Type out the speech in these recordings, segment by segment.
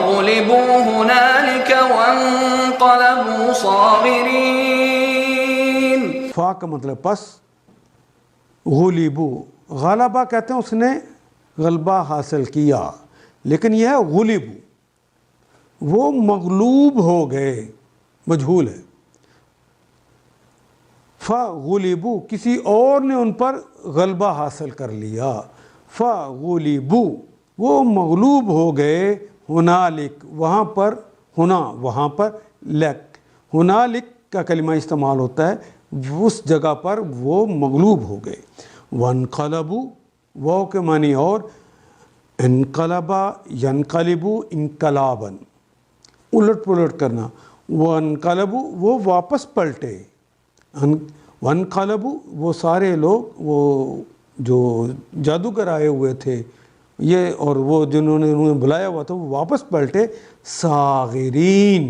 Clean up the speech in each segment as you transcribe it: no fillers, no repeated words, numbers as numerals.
وغلبوا هنالك وانقلبوا صاغرین. فا کا مطلب پس، غلبو غلبہ کہتے ہیں اس نے غلبہ حاصل کیا، لیکن یہ ہے غلبو، وہ مغلوب ہو گئے، مجہول ہے. فغلبو کسی اور نے ان پر غلبہ حاصل کر لیا. فغلبو وہ مغلوب ہو گئے، ہنالک وہاں پر، ہونا وہاں پر، لک ہنالک کا کلمہ استعمال ہوتا ہے اس جگہ پر وہ مغلوب ہو گئے. وانقلبو واو کے معنی اور، انقلبا ینقلبو انقلاباً الٹ پلٹ کرنا. وانقلبو وہ واپس پلٹے، وانقلبو وہ سارے لوگ، وہ جو جادوگر آئے ہوئے تھے یہ اور وہ جنہوں نے انہیں بلایا ہوا تھا، وہ واپس پلٹے صاغرین،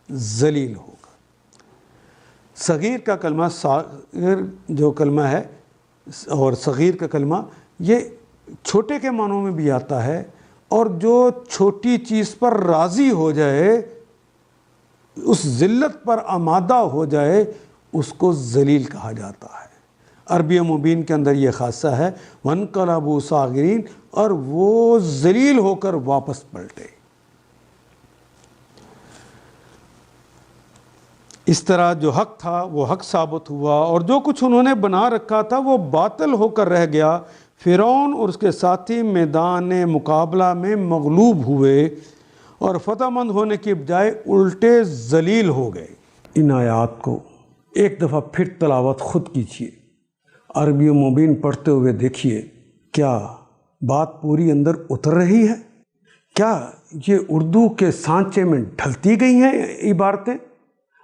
ذلیل ہو کر. صغیر کا کلمہ، صاغر جو کلمہ ہے اور صغیر کا کلمہ، یہ چھوٹے کے معنوں میں بھی آتا ہے، اور جو چھوٹی چیز پر راضی ہو جائے، اس ذلت پر آمادہ ہو جائے، اس کو ذلیل کہا جاتا ہے. عربی مبین کے اندر یہ خاصہ ہے، وانقلبوا صاغرین، اور وہ ذلیل ہو کر واپس پلٹے. اس طرح جو حق تھا وہ حق ثابت ہوا، اور جو کچھ انہوں نے بنا رکھا تھا وہ باطل ہو کر رہ گیا. فرعون اور اس کے ساتھی میدان مقابلہ میں مغلوب ہوئے اور فتح مند ہونے کی بجائے الٹے ذلیل ہو گئے. ان آیات کو ایک دفعہ پھر تلاوت خود کیجیے، عربی مبین پڑھتے ہوئے دیکھیے، کیا بات پوری اندر اتر رہی ہے؟ کیا یہ اردو کے سانچے میں ڈھلتی گئی ہیں عبارتیں؟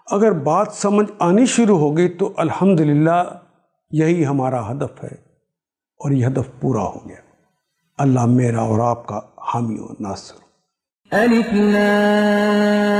اگر بات سمجھ آنی شروع ہو گئی تو الحمدللہ یہی ہمارا ہدف ہے، اور یہ ہدف پورا ہو گیا. اللہ میرا اور آپ کا حامی و ناصر. الف لام